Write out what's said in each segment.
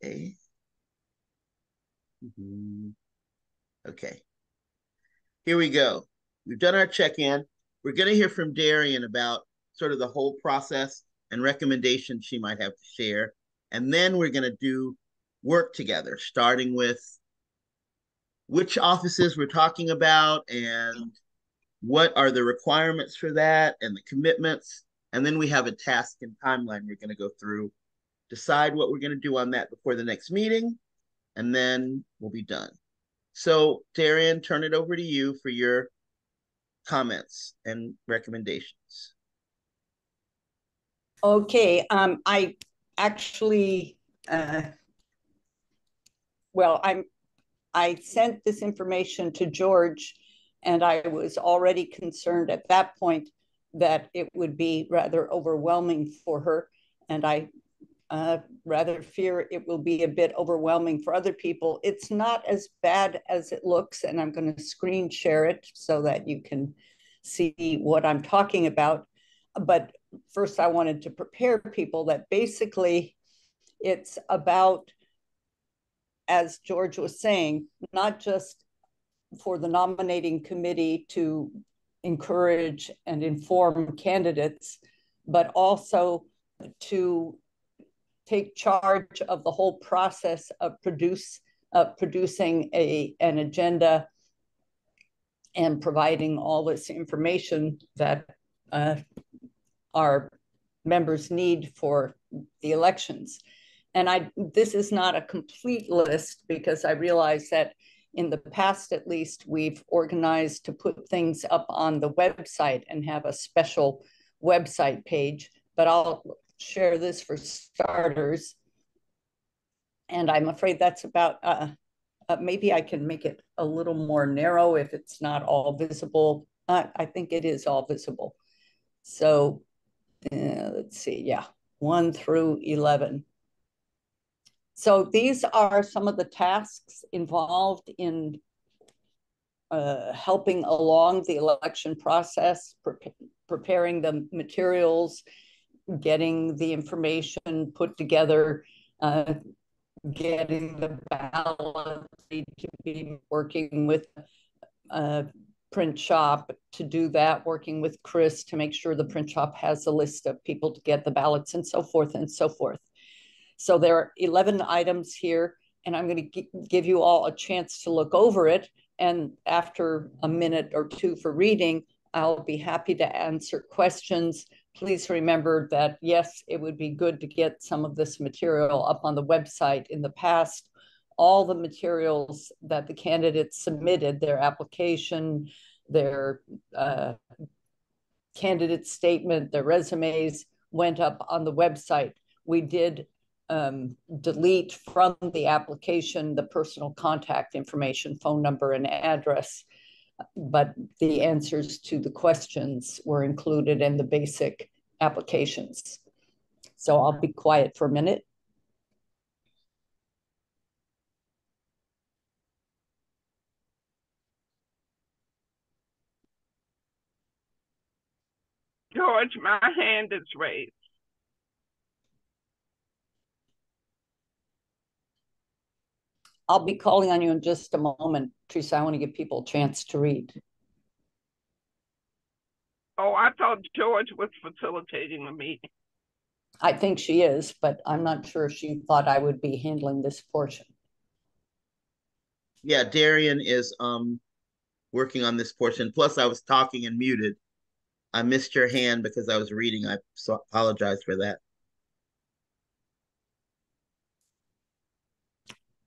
Okay. Okay. Here we go. We've done our check-in. We're going to hear from Darian about sort of the whole process and recommendations she might have to share. And then we're going to do work together, starting with which offices we're talking about and what are the requirements for that and the commitments. And then we have a task and timeline we're going to go through, decide what we're going to do on that before the next meeting, and then we'll be done. So, Darian, turn it over to you for your comments and recommendations. Okay, I actually, I sent this information to George, and I was already concerned at that point that it would be rather overwhelming for her, and I rather fear it will be a bit overwhelming for other people. It's not as bad as it looks, and I'm going to screen share it so that you can see what I'm talking about. But first, I wanted to prepare people that basically it's about, as George was saying, not just for the nominating committee to encourage and inform candidates, but also to take charge of the whole process of producing an agenda and providing all this information that our members need for the elections. And this is not a complete list because I realize that in the past, at least, we've organized to put things up on the website and have a special website page, but I'll share this for starters. And I'm afraid that's about, maybe I can make it a little more narrow if it's not all visible. I think it is all visible. So let's see, yeah, 1 through 11. So these are some of the tasks involved in helping along the election process, preparing the materials, getting the information put together, getting the ballot, to be working with print shop to do that, working with Chris to make sure the print shop has a list of people to get the ballots and so forth and so forth. So there are 11 items here, and I'm going to give you all a chance to look over it. And after a minute or two for reading, I'll be happy to answer questions. Please remember that, yes, it would be good to get some of this material up on the website. In the past, all the materials that the candidates submitted, their application, their candidate statement, their resumes, went up on the website. We did delete from the application the personal contact information, phone number and address, but the answers to the questions were included in the basic applications. So I'll be quiet for a minute. George, my hand is raised. I'll be calling on you in just a moment, Teresa. I want to give people a chance to read. Oh, I thought George was facilitating the meeting. I think she is, but I'm not sure if she thought I would be handling this portion. Yeah, Darian is working on this portion. Plus, I was talking and muted. I missed your hand because I was reading. I apologize for that.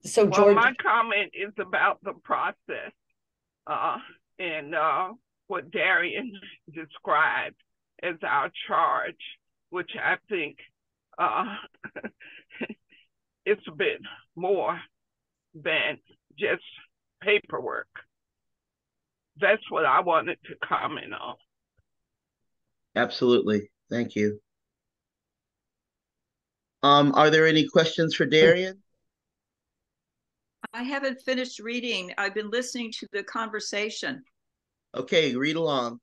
So, George, my comment is about the process and what Darian described as our charge, which I think it's a bit more than just paperwork. That's what I wanted to comment on. Absolutely. Thank you. Are there any questions for Darian? I haven't finished reading. I've been listening to the conversation. Okay, read along.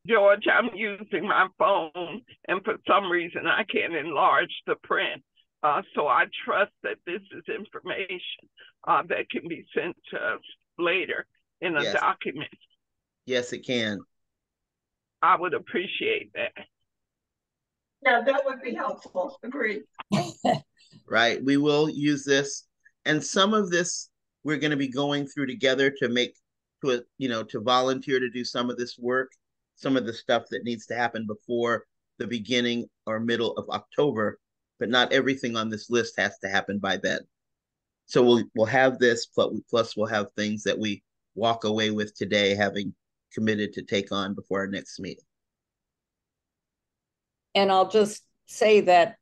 George, I'm using my phone, and for some reason I can't enlarge the print. So I trust that this is information that can be sent to us later in a Yes. document. Yes, it can. I would appreciate that. Yeah, that would be helpful. Agreed. Right. We will use this. And some of this we're going to be going through together to make to volunteer to do some of this work, some of the stuff that needs to happen before the beginning or middle of October, but not everything on this list has to happen by then. So we'll have this, plus we'll have things that we walk away with today, having committed to take on before our next meeting. And I'll just say that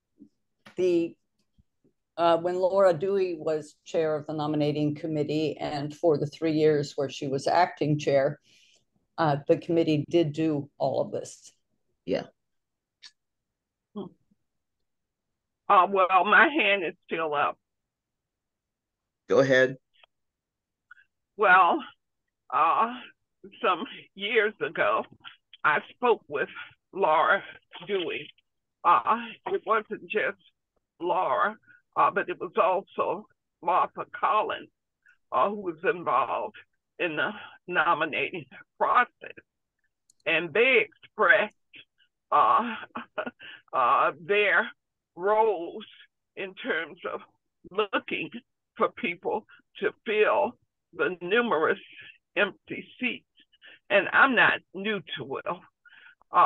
when Laura Dewey was chair of the nominating committee, and for the 3 years where she was acting chair, the committee did do all of this. Yeah. Well, my hand is still up. Go ahead. Well, some years ago, I spoke with Laura Dewey. It wasn't just Laura, but it was also Martha Collins, who was involved in the nominating process. And they expressed their roles in terms of looking for people to fill the numerous empty seats. And I'm not new to WILPF,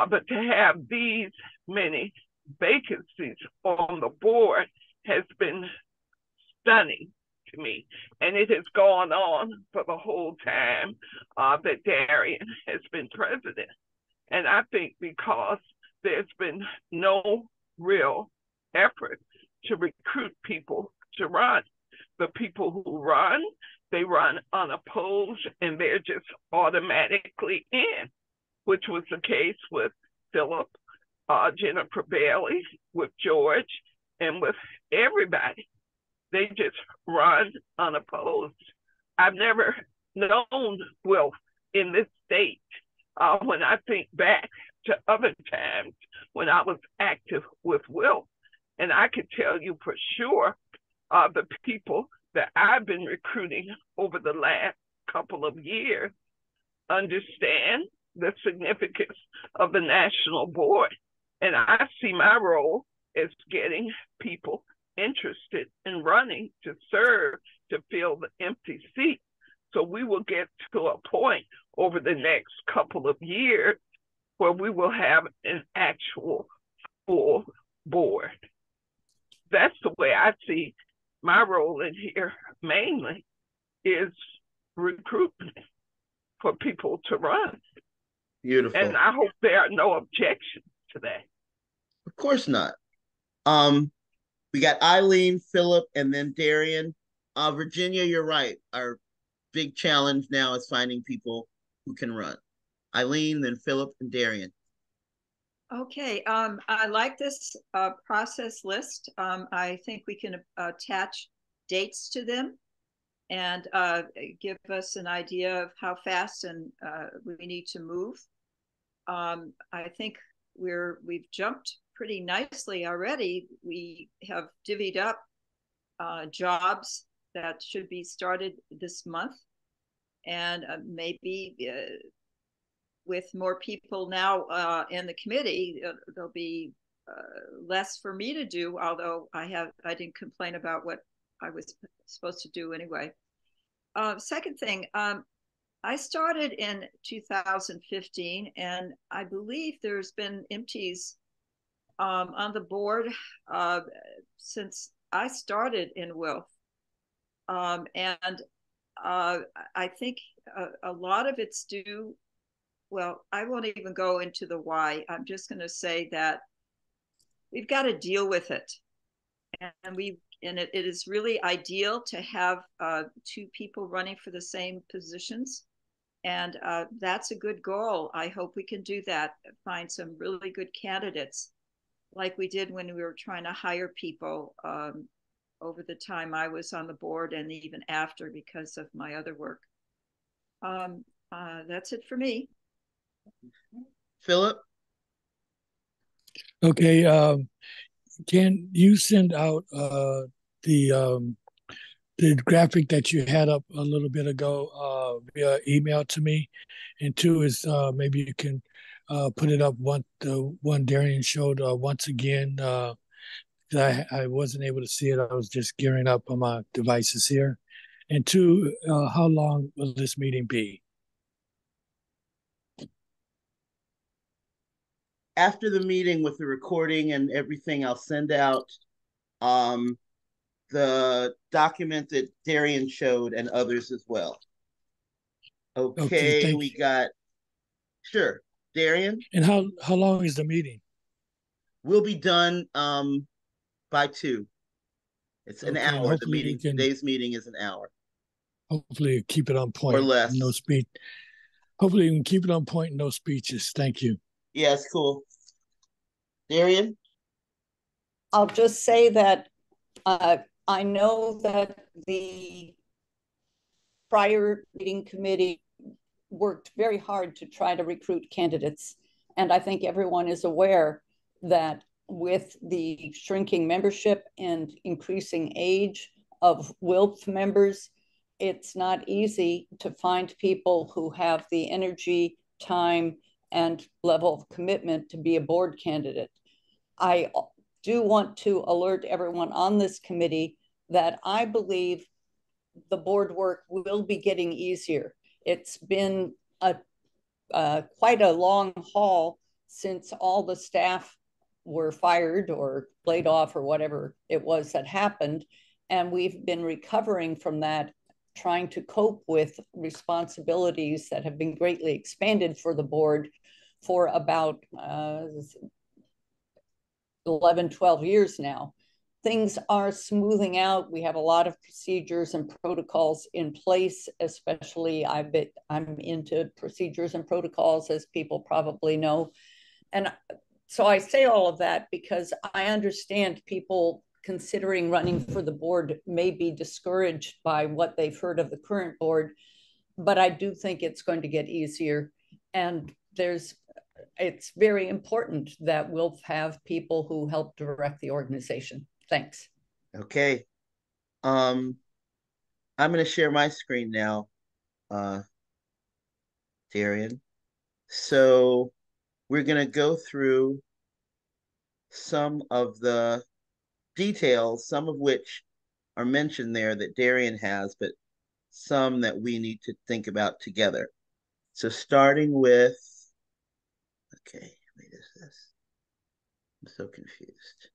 but to have these many vacancies on the board has been stunning to me. And it has gone on for the whole time that Darian has been president. And I think because there's been no real effort to recruit people to run. The people who run, they run unopposed and they're just automatically in, which was the case with Philip, Jennifer Bailey, with George, and with everybody. They just run unopposed. I've never known WILPF in this state. When I think back to other times when I was active with WILPF, and I could tell you for sure, the people that I've been recruiting over the last couple of years understand the significance of the national board. And I see my role as getting people interested in running to serve, to fill the empty seat. So we will get to a point over the next couple of years where we will have an actual full board. That's the way I see my role in here mainly, is recruitment for people to run. Beautiful. And I hope there are no objections to that. Of course not. We got Eileen, Philip, and then Darian. Virginia, you're right. Our big challenge now is finding people who can run. Eileen, then Philip, and Darian. Okay, I like this process list. I think we can attach dates to them and give us an idea of how fast and we need to move. I think we've jumped pretty nicely already. We have divvied up jobs that should be started this month, and maybe with more people now in the committee, there'll be less for me to do, although I didn't complain about what I was supposed to do anyway. Second thing, I started in 2015, and I believe there's been empties on the board since I started in WILPF. And I think a lot of it's due, well, I won't even go into the why. I'm just going to say that we've got to deal with it. And it is really ideal to have two people running for the same positions. And that's a good goal. I hope we can do that, find some really good candidates like we did when we were trying to hire people over the time I was on the board and even after because of my other work. That's it for me. Philip? Okay, can you send out the graphic that you had up a little bit ago via email to me? And two is maybe you can put it up the one Darian showed once again. I wasn't able to see it. I was just gearing up on my devices here. And two, how long will this meeting be? After the meeting with the recording and everything, I'll send out um, the document that Darian showed and others as well. Okay, Okay, thank we you. got, sure, Darian, And how long is the meeting? we'll be done by 2. It's an Okay, and hour. The hopefully we meeting, can today's meeting is an hour keep it on or point. No less. speech. Hopefully we can keep it on point. No speeches. Thank you. Yeah, it's cool. Darian? I'll just say that I know that the prior meeting committee worked very hard to try to recruit candidates. And I think everyone is aware that with the shrinking membership and increasing age of WILPF members, it's not easy to find people who have the energy, time, and level of commitment to be a board candidate. I do want to alert everyone on this committee that I believe the board work will be getting easier. It's been quite a long haul since all the staff were fired or laid off or whatever it was that happened. And we've been recovering from that, trying to cope with responsibilities that have been greatly expanded for the board for about 11, 12 years now. Things are smoothing out. We have a lot of procedures and protocols in place, especially I'm into procedures and protocols, as people probably know. And so I say all of that because I understand people considering running for the board may be discouraged by what they've heard of the current board, but I do think it's going to get easier. And it's very important that we'll have people who help direct the organization. Thanks. Okay. I'm going to share my screen now, Darian. So we're going to go through some of the details, some of which are mentioned there that Darian has, but some that we need to think about together. So starting with, okay, wait, is this? I'm so confused.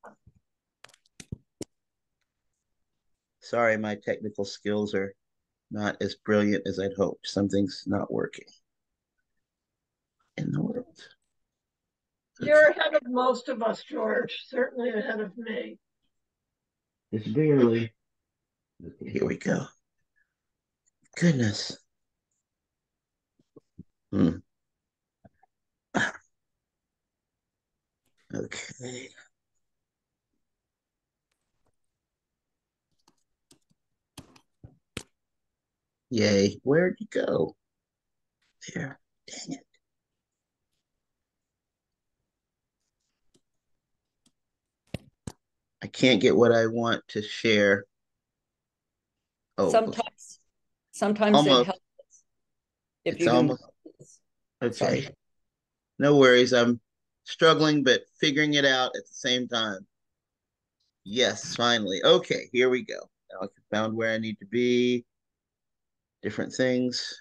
Sorry, my technical skills are not as brilliant as I'd hoped. Something's not working in the world. You're ahead of most of us, George. Certainly ahead of me. Just barely. Okay, here we go. Goodness. Okay. Yay. Where'd you go? There. Dang it. I can't get what I want to share. Oh, Sometimes it almost. helps if It's you can. almost. Okay. Sorry. No worries. I'm struggling, but figuring it out at the same time. Yes, finally. Okay, here we go. Now I found where I need to be. Different things.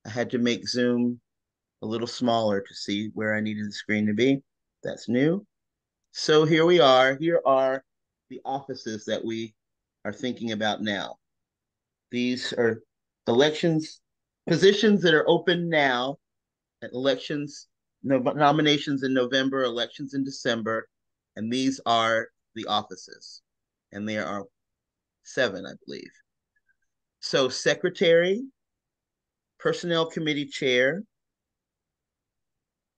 I had to make Zoom a little smaller to see where I needed the screen to be. That's new. So here we are. Here are the offices that we are thinking about now. These are elections, positions that are open now at elections, nominations in November, elections in December, and these are the offices. And there are 7, I believe. So secretary, personnel committee chair,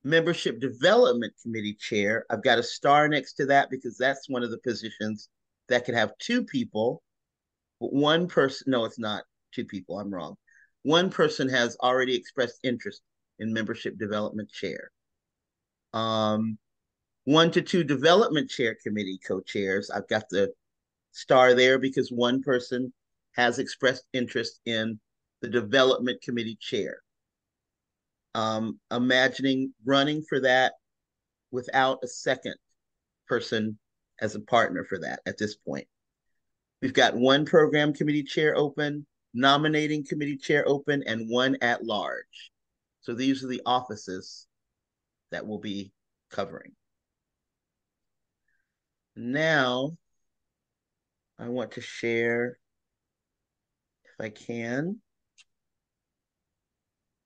membership development committee chair. I've got a star next to that because that's one of the positions that could have 2 people. But one person, no, it's not 2 people. I'm wrong. One person has already expressed interest in membership development chair. 1 to 2 development chair committee co-chairs. I've got the star there because one person has expressed interest in the development committee chair. Imagining running for that without a second person as a partner for that at this point. We've got 1 program committee chair open, nominating committee chair open, and 1 at large. So these are the offices that we'll be covering. Now, I want to share, if I can,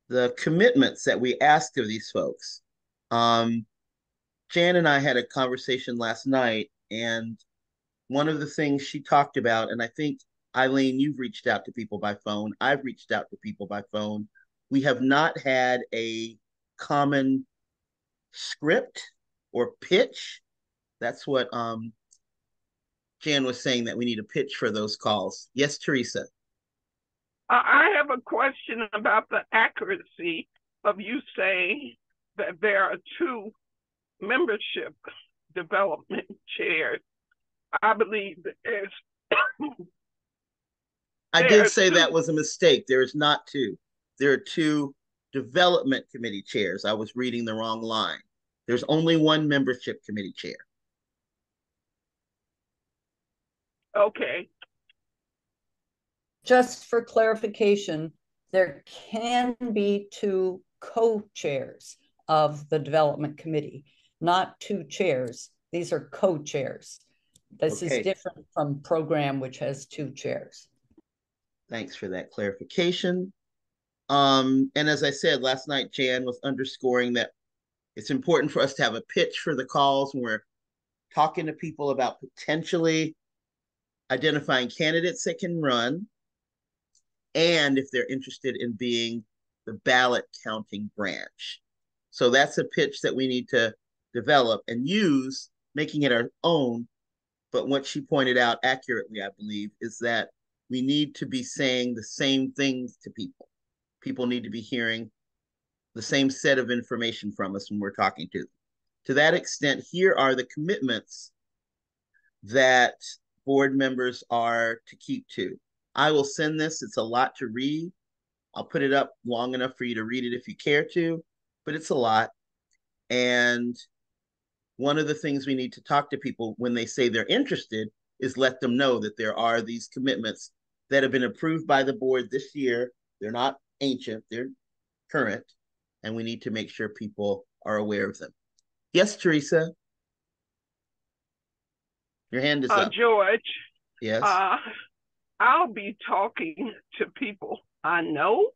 the commitments that we asked of these folks. Jan and I had a conversation last night, and one of the things she talked about, and I think, Eileen, you've reached out to people by phone. I've reached out to people by phone. We have not had a common script or pitch. That's what Jan was saying, that we need a pitch for those calls. Yes, Teresa. I have a question about the accuracy of you saying that there are 2 membership development chairs. I believe there's I did say that was a mistake. There is not 2. There are 2 development committee chairs. I was reading the wrong line. There's only 1 membership committee chair. Okay. Just for clarification, there can be 2 co-chairs of the development committee, not 2 chairs. These are co-chairs. This is different from program, which has 2 chairs. Thanks for that clarification. And as I said last night, Jan was underscoring that it's important for us to have a pitch for the calls when we're talking to people about potentially identifying candidates that can run, and if they're interested in being the ballot counting branch. So that's a pitch that we need to develop and use, making it our own. But what she pointed out accurately, I believe, is that we need to be saying the same things to people. People need to be hearing the same set of information from us when we're talking to them. To that extent, here are the commitments that board members are to keep to. I will send this. It's a lot to read. I'll put it up long enough for you to read it if you care to, but it's a lot. And one of the things we need to talk to people when they say they're interested is let them know that there are these commitments that have been approved by the board this year. They're not ancient, they're current, and we need to make sure people are aware of them. Yes, Teresa? Your hand is up. George. Yes? I'll be talking to people I know,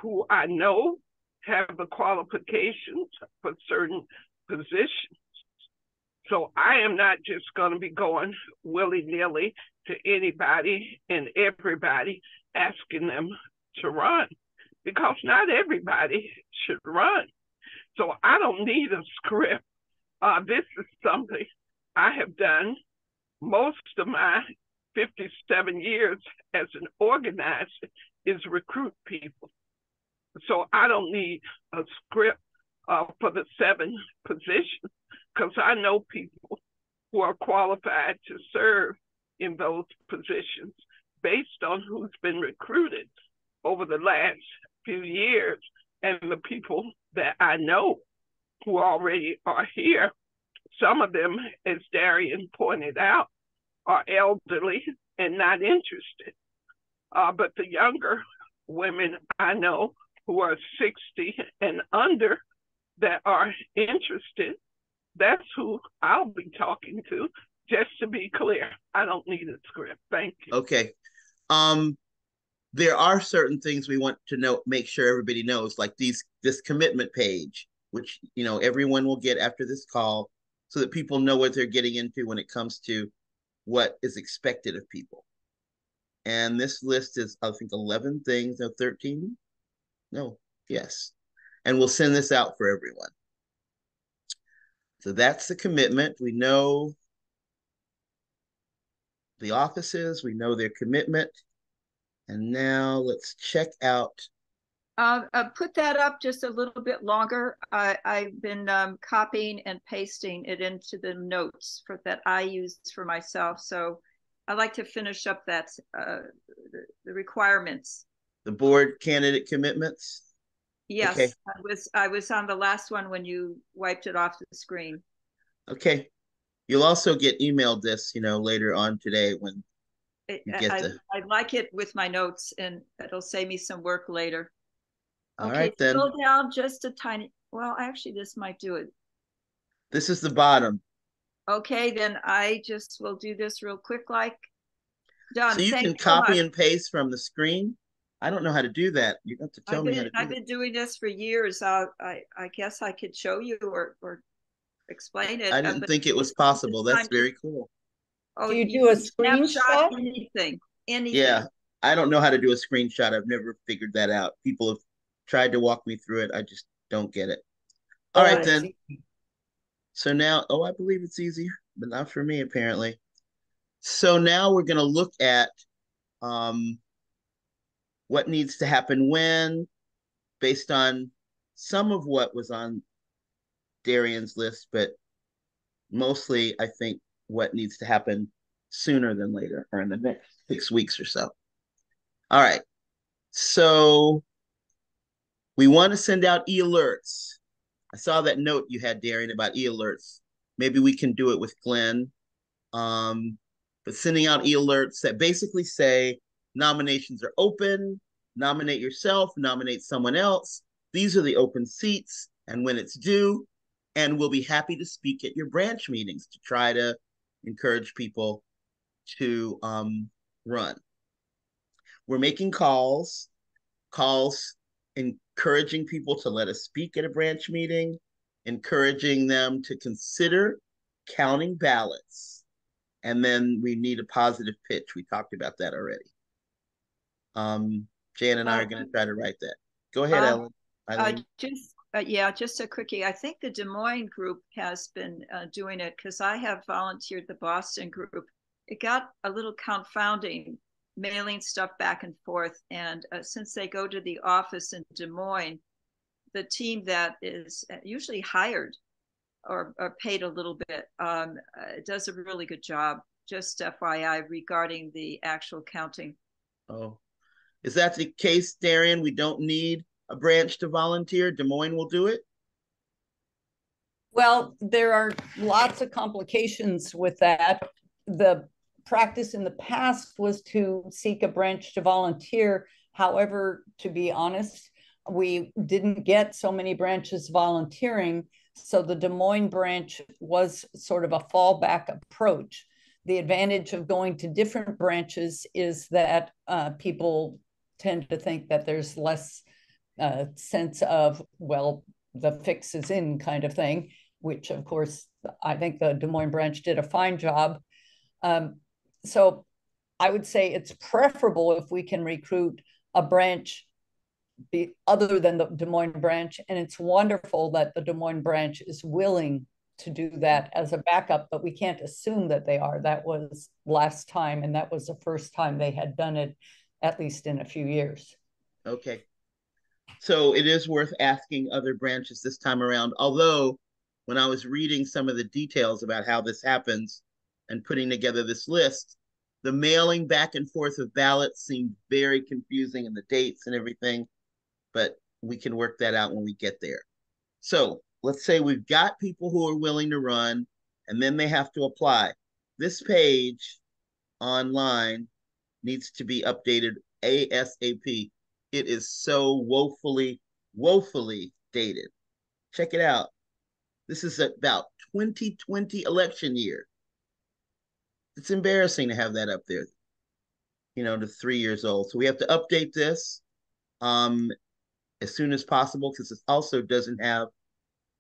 who I know have the qualifications for certain positions. So I am not just going to be going willy-nilly to anybody and everybody asking them to run, because not everybody should run. So I don't need a script. This is something I have done most of my 57 years as an organizer, is recruit people. So I don't need a script for the 7 positions, because I know people who are qualified to serve in those positions based on who's been recruited over the last few years, and the people that I know who already are here. Some of them, as Darian pointed out, are elderly and not interested. But the younger women I know who are 60 and under that are interested, that's who I'll be talking to. Just to be clear, I don't need a script. Thank you. Okay. There are certain things we want to know, make sure everybody knows, like this commitment page, which everyone will get after this call, so that people know what they're getting into when it comes to what is expected of people. And this list is, I think, 11 things, no, 13? No, yes. And we'll send this out for everyone. So that's the commitment. We know the offices, we know their commitment. And now let's check out Put that up just a little bit longer. I've been copying and pasting it into the notes that I use for myself. So I like to finish up the requirements. The board candidate commitments. Yes, okay. I was on the last one when you wiped it off the screen. Okay. You'll also get emailed this, later on today when you get I like it with my notes, and it'll save me some work later. All okay, right, then. Scroll down just a tiny. Well, actually, this might do it. This is the bottom. Okay, then I just will do this real quick, like done. So you Thank can you copy so and paste from the screen. I don't know how to do that. You have to tell me how to do I've been doing this for years. I guess I could show you or explain it. I didn't but think it was possible. That's very cool. Do you do a screenshot? Anything. Yeah, I don't know how to do a screenshot. I've never figured that out. People have tried to walk me through it. I just don't get it. All right, then. So now, I believe it's easier, but not for me, apparently. So now we're going to look at what needs to happen when, based on some of what was on Darian's list, but mostly, I think, what needs to happen sooner than later, or in the next 6 weeks or so. All right. So we want to send out e-alerts. I saw that note you had, Darian, about e-alerts. Maybe we can do it with Glenn. But sending out e-alerts that basically say nominations are open, nominate yourself, nominate someone else. These are the open seats and when it's due. And we'll be happy to speak at your branch meetings to try to encourage people to run. We're making calls encouraging people to let us speak at a branch meeting, encouraging them to consider counting ballots. And then we need a positive pitch. We talked about that already. Jan and I are going to try to write that. Go ahead, Ellen. Just a quickie. I think the Des Moines group has been doing it because I have volunteered the Boston group. It got a little confounding mailing stuff back and forth. And since they go to the office in Des Moines, the team that is usually hired or paid a little bit does a really good job. Just FYI regarding the actual counting. Oh, is that the case, Darian? We don't need a branch to volunteer. Des Moines will do it? Well, there are lots of complications with that. The practice in the past was to seek a branch to volunteer. However, to be honest, we didn't get so many branches volunteering. So the Des Moines branch was sort of a fallback approach. The advantage of going to different branches is that people tend to think that there's less sense of, well, the fix is in kind of thing, which of course, I think the Des Moines branch did a fine job. So I would say it's preferable if we can recruit a branch other than the Des Moines branch. And it's wonderful that the Des Moines branch is willing to do that as a backup, but we can't assume that they are. That was last time, and that was the first time they had done it, at least in a few years. Okay. So it is worth asking other branches this time around, although when I was reading some of the details about how this happens and putting together this list, the mailing back and forth of ballots seemed very confusing, and the dates and everything, but we can work that out when we get there. So let's say we've got people who are willing to run, and then they have to apply. This page online needs to be updated ASAP. It is so woefully dated. Check it out. This is about 2020 election year. It's embarrassing to have that up there, to 3 years old. So we have to update this as soon as possible, because it also doesn't have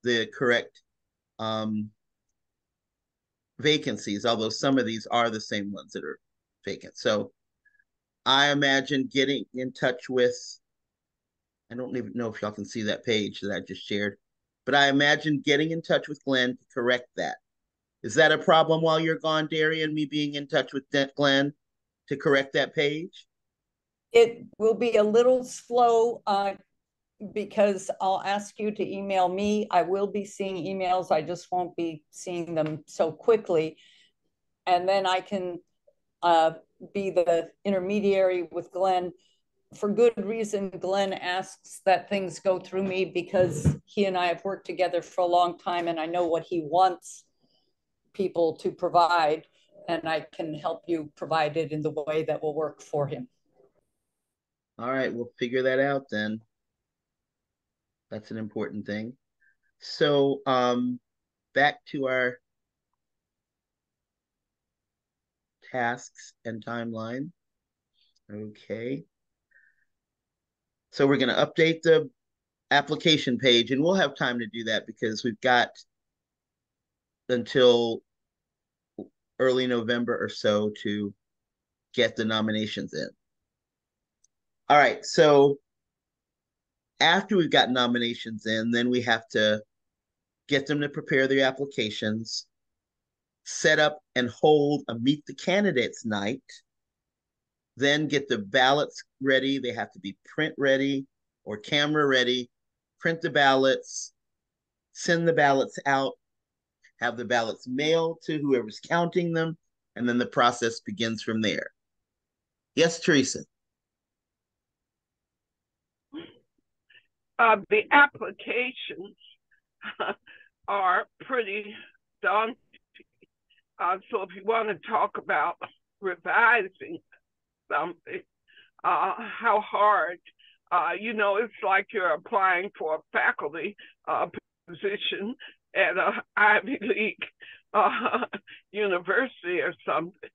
the correct vacancies, although some of these are the same ones that are vacant. So I imagine getting in touch with, I don't even know if y'all can see that page that I just shared, but I imagine getting in touch with Glenn to correct that. Is that a problem while you're gone, Darian, me being in touch with Glenn to correct that page? It will be a little slow. because I'll ask you to email me. I will be seeing emails. I just won't be seeing them so quickly. And then I can be the intermediary with Glenn. For good reason, Glenn asks that things go through me because he and I have worked together for a long time and I know what he wants people to provide, and I can help you provide it in the way that will work for him. All right, we'll figure that out then. That's an important thing. So back to our tasks and timeline. Okay. So we're going to update the application page, and we'll have time to do that because we've got until early November or so to get the nominations in. All right, so after we've got nominations in, then we have to get them to prepare their applications, set up and hold a meet the candidates night, then get the ballots ready. They have to be print ready or camera ready, print the ballots, send the ballots out, have the ballots mailed to whoever's counting them, and then the process begins from there. Yes, Teresa. The applications are pretty daunting. So if you want to talk about revising something, how hard, it's like you're applying for a faculty position at a Ivy League university or something.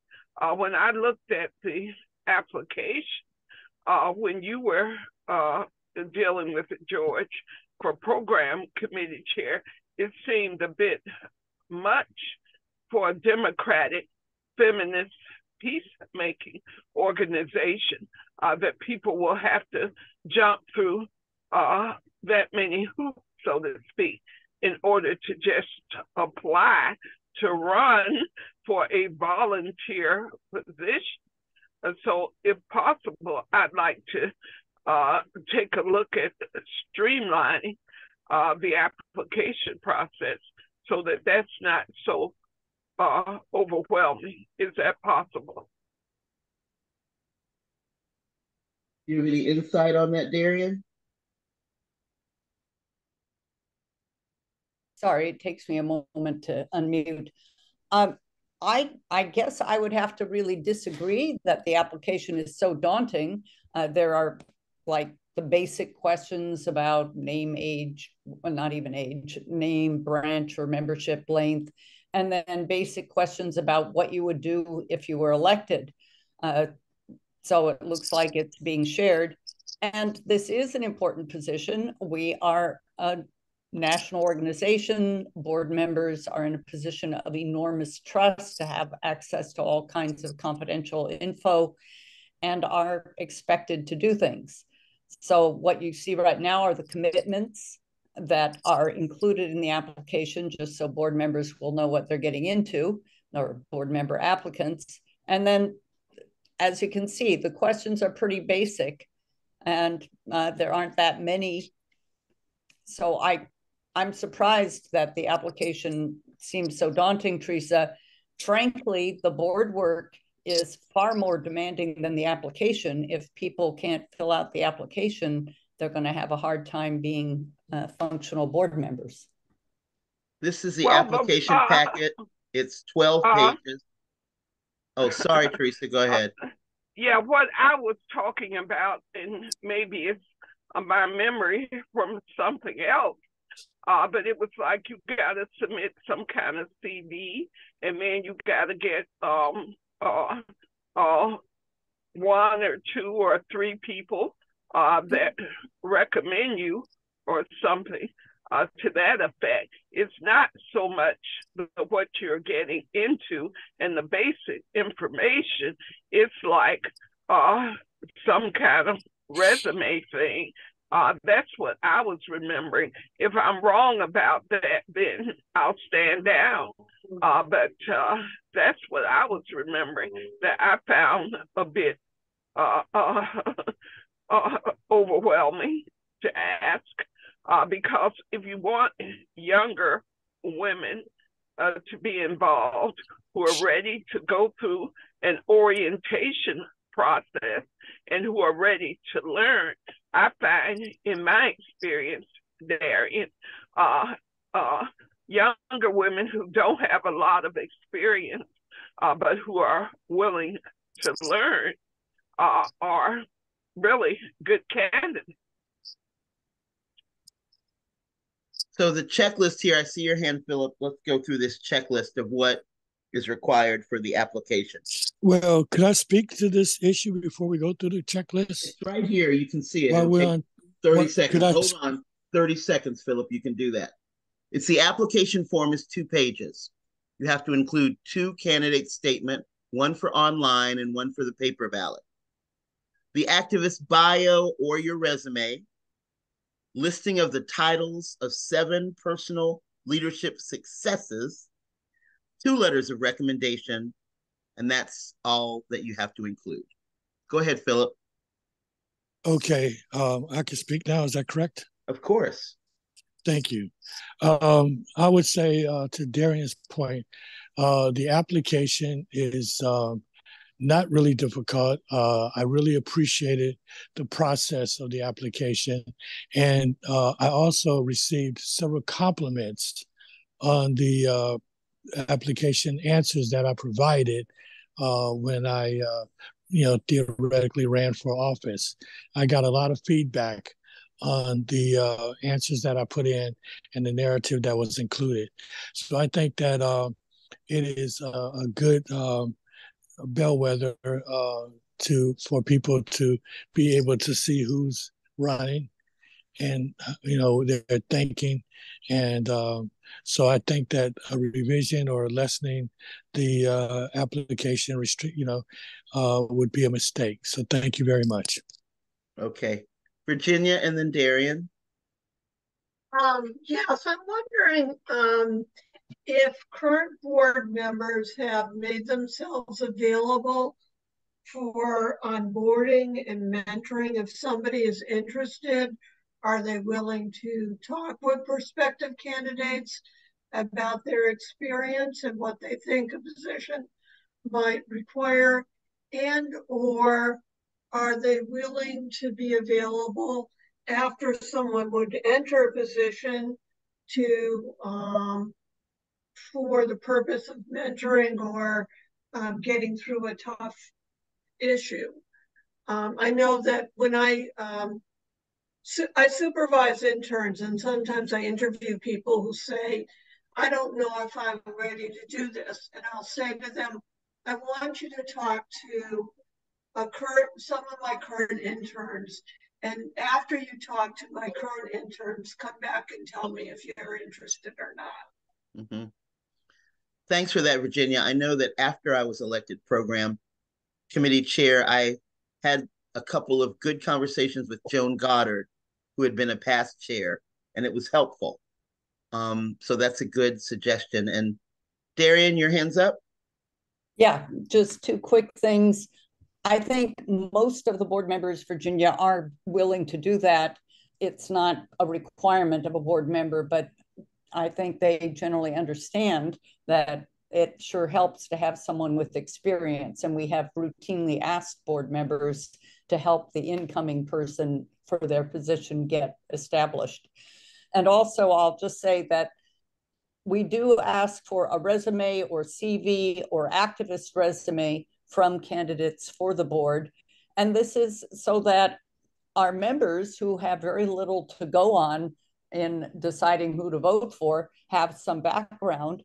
When I looked at the application, when you were dealing with it, George, for program committee chair, it seemed a bit much for a democratic feminist peacemaking organization that people will have to jump through that many hoops, so to speak, in order to just apply to run for a volunteer position. And so if possible, I'd like to take a look at streamlining the application process so that that's not so overwhelming. Is that possible? Do you have any insight on that, Darian? Sorry, it takes me a moment to unmute. I guess I would have to really disagree that the application is so daunting. There are like the basic questions about name, age, well, not even age, name, branch, or membership length, and then basic questions about what you would do if you were elected. So it looks like it's being shared. And this is an important position. We are a national organization. Board members are in a position of enormous trust to have access to all kinds of confidential info and are expected to do things. So what you see right now are the commitments that are included in the application, just so board members will know what they're getting into, or board member applicants. And then, as you can see, the questions are pretty basic and there aren't that many. So I'm surprised that the application seems so daunting, Teresa. Frankly, the board work is far more demanding than the application. If people can't fill out the application, they're going to have a hard time being functional board members. This is the application packet. It's 12 pages. Oh, sorry, Teresa, go ahead. Yeah, what I was talking about, and maybe it's my memory from something else, but it was like you got to submit some kind of CV, and then you got to get one or two or three people that recommend you or something to that effect. It's not so much what you're getting into and the basic information. It's like some kind of resume thing. That's what I was remembering. If I'm wrong about that, then I'll stand down. But that's what I was remembering that I found a bit overwhelming to ask. because if you want younger women to be involved who are ready to go through an orientation process and who are ready to learn, I find in my experience there, younger women who don't have a lot of experience, but who are willing to learn, are really good candidates. So the checklist here, I see your hand, Philip. Let's go through this checklist of what is required for the application. Well, could I speak to this issue before we go through the checklist? It's right here. You can see it. While we're on 30 seconds. Hold on. 30 seconds, Philip. You can do that. It's the application form is 2 pages. You have to include 2 candidate statements, one for online and one for the paper ballot. The activist bio or your resume, listing of the titles of 7 personal leadership successes, 2 letters of recommendation, and that's all that you have to include. Go ahead, Philip. Okay, I can speak now. Is that correct? Of course. Thank you. I would say to Darian's point, the application is not really difficult. I really appreciated the process of the application. And I also received several compliments on the application answers that I provided when I, theoretically ran for office. I got a lot of feedback on the answers that I put in and the narrative that was included. So I think that it is a good bellwether for people to be able to see who's running and they're thinking, and so I think that a revision or lessening the application would be a mistake. So thank you very much. Okay, Virginia, and then Darian. Yes, I'm wondering if current board members have made themselves available for onboarding and mentoring. If somebody is interested, are they willing to talk with prospective candidates about their experience and what they think a position might require? And or are they willing to be available after someone would enter a position to for the purpose of mentoring or getting through a tough issue? I know that when I supervise interns, and sometimes I interview people who say, I don't know if I'm ready to do this. And I'll say to them, I want you to talk to some of my current interns. And after you talk to my current interns, come back and tell me if you're interested or not. Mm-hmm. Thanks for that, Virginia. I know that after I was elected program committee chair, I had a couple of good conversations with Joan Goddard, who had been a past chair, and it was helpful. So that's a good suggestion. And Darian, your hand's up? Yeah, just 2 quick things. I think most of the board members, Virginia, are willing to do that. It's not a requirement of a board member, but I think they generally understand that it sure helps to have someone with experience. And we have routinely asked board members to help the incoming person for their position get established. And also, I'll just say that we do ask for a resume or CV or activist resume from candidates for the board. And this is so that our members who have very little to go on in deciding who to vote for have some background.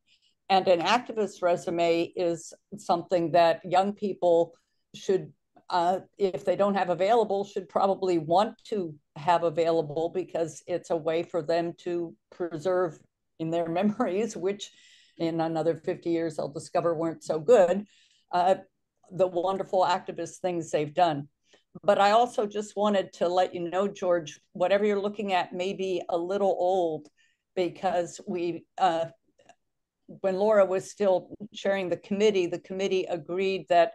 And an activist resume is something that young people should, if they don't have available, should probably want to have available, because it's a way for them to preserve in their memories, which in another 50 years they'll discover weren't so good, the wonderful activist things they've done. But I also just wanted to let you know, George, whatever you're looking at may be a little old, because when Laura was still chairing the committee agreed that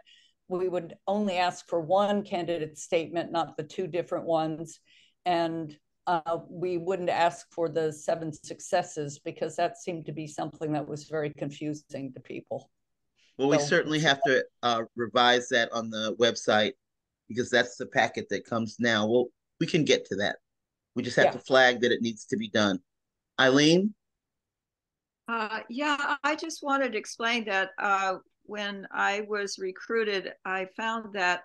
we would only ask for 1 candidate statement, not the 2 different ones. And we wouldn't ask for the 7 successes, because that seemed to be something that was very confusing to people. Well, we certainly have to revise that on the website, because that's the packet that comes now. Well, we can get to that. We just have to flag that it needs to be done. Eileen? Yeah, I just wanted to explain that when I was recruited, I found that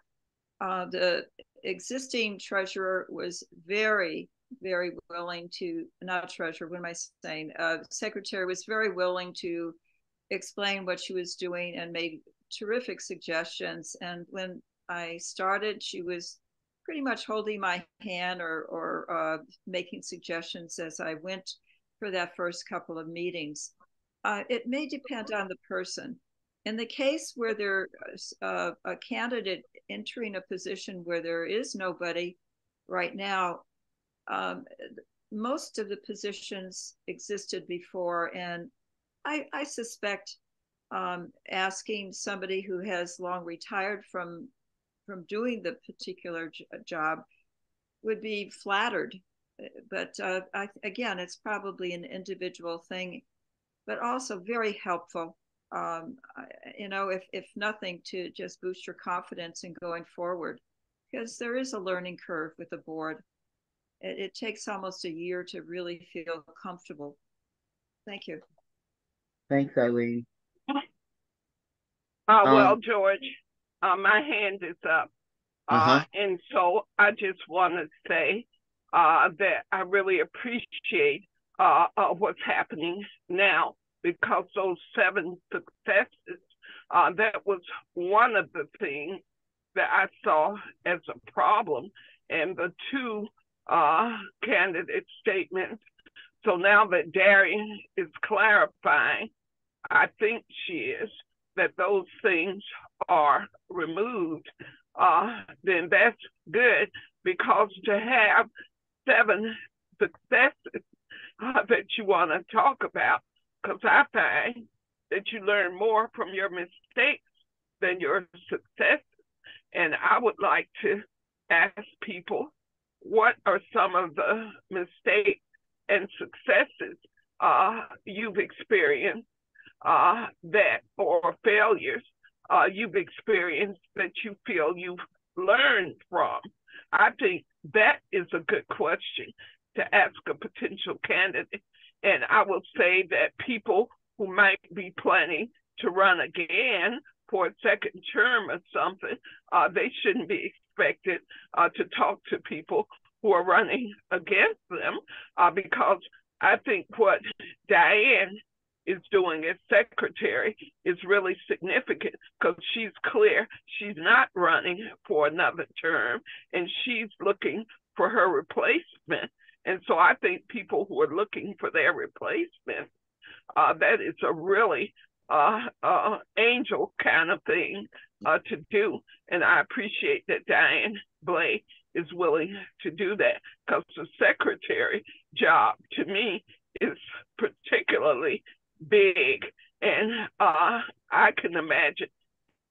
the existing treasurer was very, very willing to, not treasurer, what am I saying? Secretary was very willing to explain what she was doing and made terrific suggestions. And when I started, she was pretty much holding my hand or making suggestions as I went for that first couple of meetings. It may depend on the person. In the case where there's a candidate entering a position where there is nobody right now, most of the positions existed before, and I suspect asking somebody who has long retired from doing the particular job would be flattered. But again, it's probably an individual thing, but also very helpful. You know, if nothing, to just boost your confidence in going forward, because there is a learning curve with the board. It takes almost a year to really feel comfortable. Thank you. Thanks, Eileen. Well, George, my hand is up. And so I just want to say that I really appreciate what's happening now, because those 7 successes, that was one of the things that I saw as a problem, and the 2 candidate statements. So now that Darian is clarifying, I think she is, that those things are removed, then that's good, because to have 7 successes that you want to talk about, because I find that you learn more from your mistakes than your successes. And I would like to ask people, what are some of the mistakes and successes you've experienced that, or failures you've experienced that you feel you've learned from? I think that is a good question to ask a potential candidate. And I will say that people who might be planning to run again for a second term or something, they shouldn't be expected to talk to people who are running against them, because I think what Diane is doing as secretary is really significant, because she's clear she's not running for another term, and she's looking for her replacement. And so I think people who are looking for their replacement, that is a really angel kind of thing to do. And I appreciate that Diane Blake is willing to do that, because the secretary job to me is particularly big, and I can imagine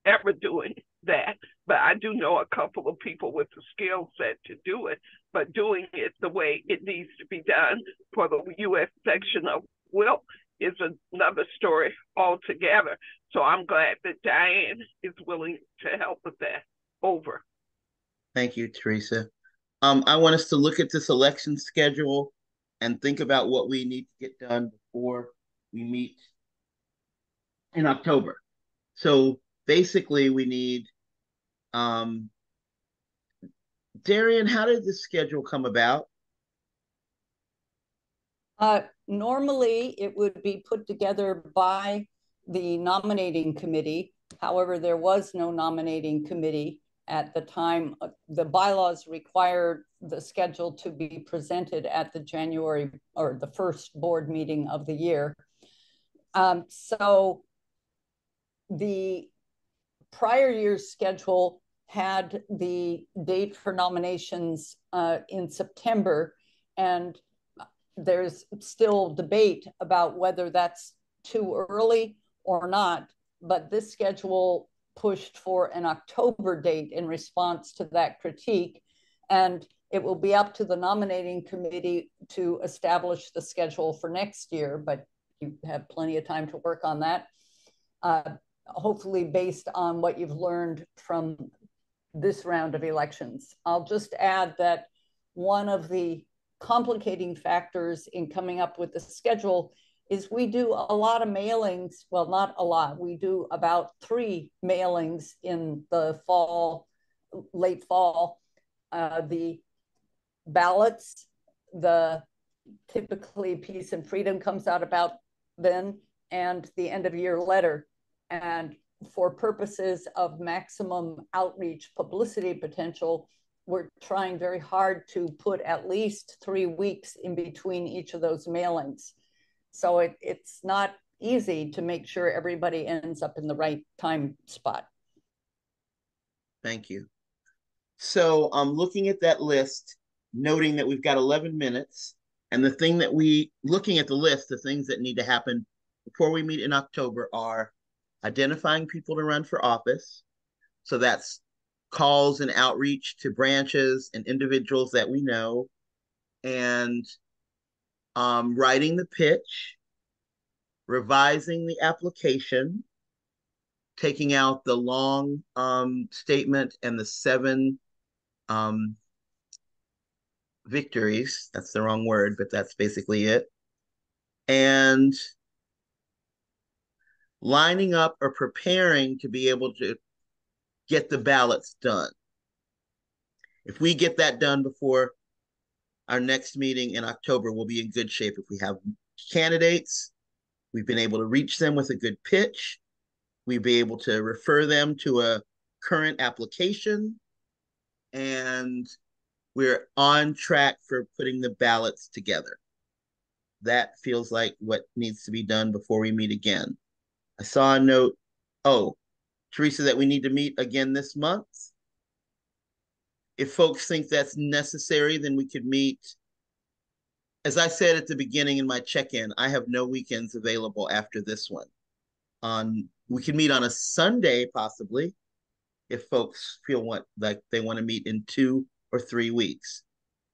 ever doing that. But I do know a couple of people with the skill set to do it, but doing it the way it needs to be done for the U.S. section of WILPF is another story altogether. So I'm glad that Diane is willing to help with that. Over. Thank you, Teresa. I want us to look at this election schedule and think about what we need to get done before we meet in October. So basically we need, Darian, how did this schedule come about? Normally it would be put together by the nominating committee. However, there was no nominating committee at the time. The bylaws required the schedule to be presented at the January, or the first board meeting of the year. So the prior year's schedule had the date for nominations in September, and there's still debate about whether that's too early or not, but this schedule pushed for an October date in response to that critique. And It will be up to the nominating committee to establish the schedule for next year, but you have plenty of time to work on that. Hopefully based on what you've learned from this round of elections. I'll just add that one of the complicating factors in coming up with the schedule is we do a lot of mailings. Well, not a lot. We do about 3 mailings in the fall, late fall. The ballots, typically Peace and Freedom comes out about then, and the end of year letter. And for purposes of maximum outreach publicity potential, we're trying very hard to put at least 3 weeks in between each of those mailings. So it's not easy to make sure everybody ends up in the right time spot. Thank you. So I'm looking at that list, noting that we've got 11 minutes. And the thing that looking at the list, the things that need to happen before we meet in October are identifying people to run for office. So that's calls and outreach to branches and individuals that we know, and writing the pitch, revising the application, taking out the long statement and the 7 victories. That's the wrong word, but that's basically it. And lining up or preparing to be able to get the ballots done. If we get that done before our next meeting in October, we'll be in good shape. If we have candidates, we've been able to reach them with a good pitch. We'll be able to refer them to a current application, and we're on track for putting the ballots together. That feels like what needs to be done before we meet again. I saw a note, Teresa, that we need to meet again this month. If folks think that's necessary, then we could meet. As I said at the beginning in my check-in, I have no weekends available after this one. We could meet on a Sunday, possibly, if folks feel like they want to meet in 2 or 3 weeks.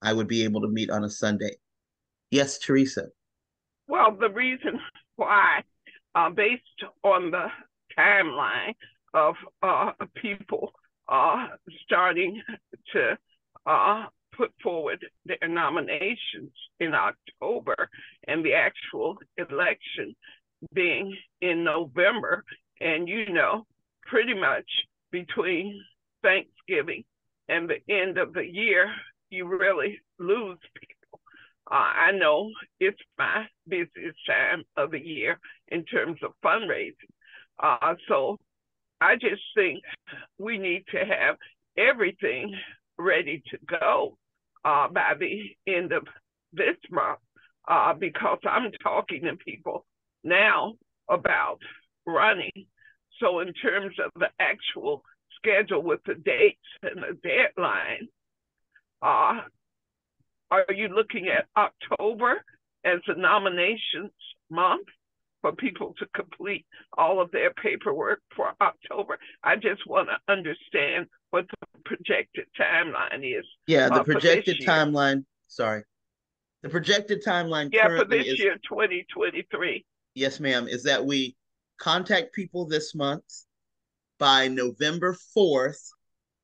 I would be able to meet on a Sunday. Yes, Teresa. Well, the reason why, based on the timeline of people starting to put forward their nominations in October and the actual election being in November, and pretty much between Thanksgiving and the end of the year, you really lose people. I know it's my busiest time of the year in terms of fundraising. So I just think we need to have everything ready to go by the end of this month, because I'm talking to people now about running. So in terms of the actual schedule with the dates and the deadline, are you looking at October as a nominations month for people to complete all of their paperwork for October? I just want to understand what the projected timeline is. Yeah, the projected timeline. Sorry. The projected timeline currently for this year, 2023. Yes, ma'am, is that we contact people this month. By November 4th,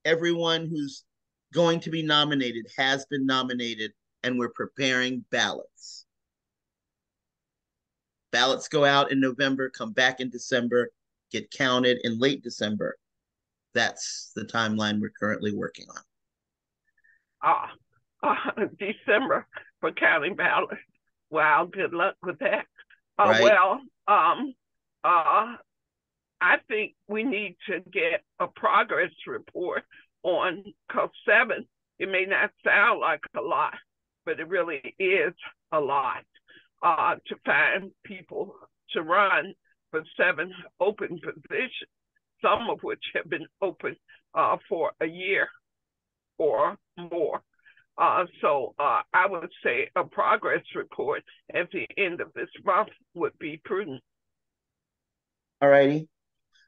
everyone who's going to be nominated has been nominated, and we're preparing ballots. Ballots go out in November, come back in December, get counted in late December. That's the timeline we're currently working on. December for counting ballots. Wow, good luck with that. Right. Well, I think we need to get a progress report on, because 7, it may not sound like a lot, but it really is a lot to find people to run for 7 open positions, some of which have been open for a year or more. So I would say a progress report at the end of this month would be prudent. All righty.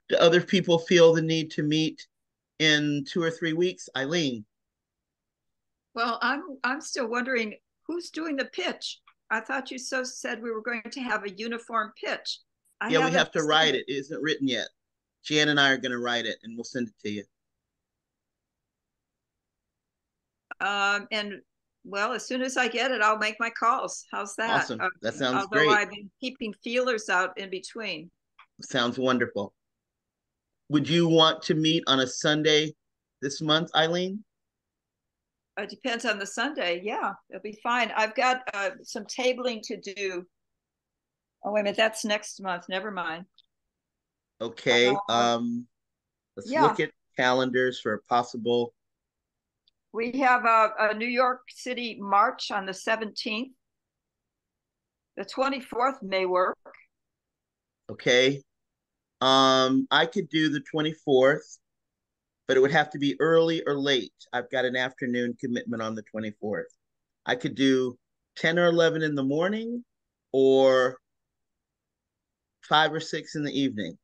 Do other people feel the need to meet in 2 or 3 weeks? Eileen? Well, I'm still wondering who's doing the pitch. I thought you so said we were going to have a uniform pitch. I Yeah, we haven't have to seen write it. It isn't written yet. Jan and I are going to write it, and we'll send it to you. And well, as soon as I get it, I'll make my calls. How's that? Awesome. That sounds Although great. I've been keeping feelers out in between. Sounds wonderful. Would you want to meet on a Sunday this month, Eileen? It depends on the Sunday. Yeah, it'll be fine. I've got some tabling to do. Oh, wait a minute. That's next month. Never mind. Okay. Let's Yeah, look at calendars for a possible. we have a New York City March on the 17th. The 24th may work. Okay. I could do the 24th, but it would have to be early or late. I've got an afternoon commitment on the 24th. I could do 10 or 11 in the morning or 5 or 6 in the evening.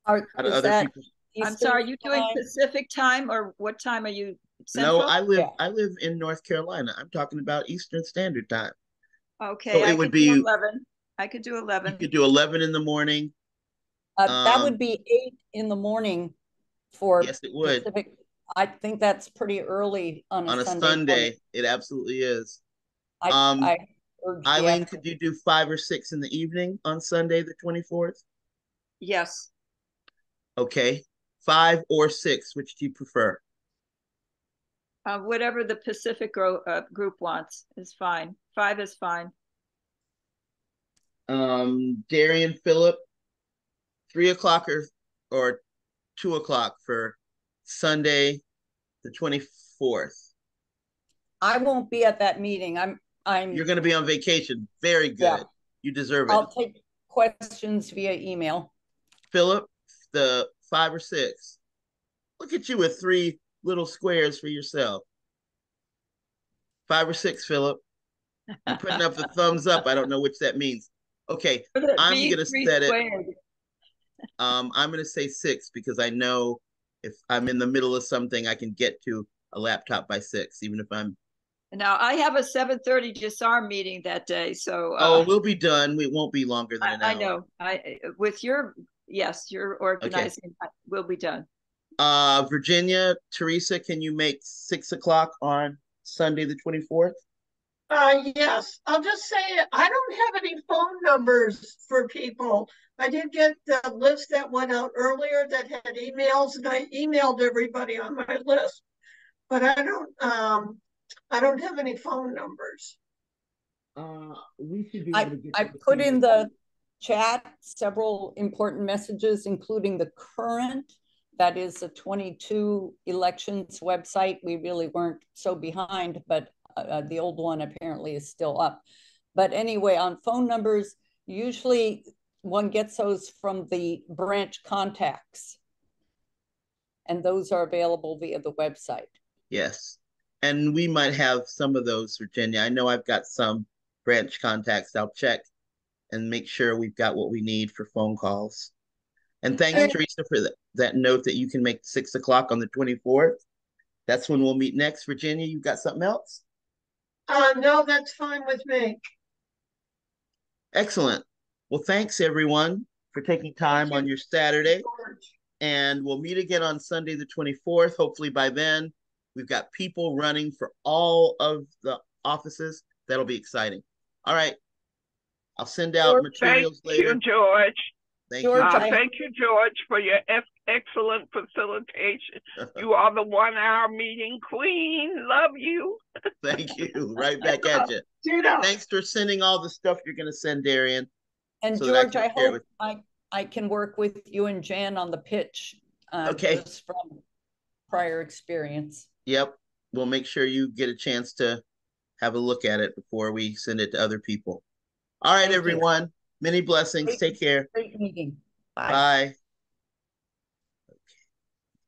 How do Is other that people? I'm Eastern sorry, are you doing time? Pacific time or what time are you? No, Central? Yeah. I live in North Carolina. I'm talking about Eastern Standard Time. Okay, So I it would could do be 11. I could do you 11. could do 11 in the morning. That would be 8 in the morning for Yes, it would. Pacific. I think that's pretty early on a On a Sunday morning. Sunday. It absolutely is. I, Um, I urge the Eileen, could afternoon. you do 5 or 6 in the evening on Sunday, the 24th? Yes. Okay. 5 or 6, which do you prefer? Whatever the Pacific group wants is fine. 5 is fine. Darian, Philip, 3 o'clock or 2 o'clock for Sunday, the 24th. I won't be at that meeting. You're going to be on vacation. Very Yeah. good. You deserve it. I'll take questions via email. Philip, the 5 or 6. Look at you with 3 little squares for yourself. 5 or 6, Philip. I'm putting up the thumbs up. I don't know which that means. Okay, I'm Be gonna three set it. squared. I'm gonna say 6 because I know if I'm in the middle of something, I can get to a laptop by 6, even if I'm. Now I have a 7:30 disarm meeting that day, so Oh, we'll be done. We won't be longer than an I hour. know. With your yes, you're organizing. Okay. We'll be done. Virginia, Teresa, can you make 6 o'clock on Sunday the 24th? Yes, I'll just say I don't have any phone numbers for people. I did get the list that went out earlier that had emails, and I emailed everybody on my list, but I don't have any phone numbers. We should be able to get. I put in the chat several important messages, including the current, that is the 22 elections website. We really weren't so behind, but the old one apparently is still up. But anyway, on phone numbers, usually one gets those from the branch contacts, and those are available via the website. Yes. And we might have some of those, Virginia. I know I've got some branch contacts. I'll check and make sure we've got what we need for phone calls. And thanks, Teresa, for that note that you can make 6 o'clock on the 24th. That's when we'll meet next. Virginia, you got something else? No, that's fine with me. Excellent. Well, thanks everyone for taking time on your Saturday. And we'll meet again on Sunday the 24th. Hopefully by then, we've got people running for all of the offices. That'll be exciting. All right. I'll send out materials later. Thank you, George. Thank you. Thank you, George, for your excellent facilitation. You are the 1 hour meeting queen. Love you. Thank you. Right back at you. Thanks for sending all the stuff you're going to send, Darian. And so George, I hope I can work with you and Jan on the pitch. Okay. Just from prior experience. Yep. We'll make sure you get a chance to have a look at it before we send it to other people. All right, everyone. Many blessings. Take care. Great meeting. Bye. Bye.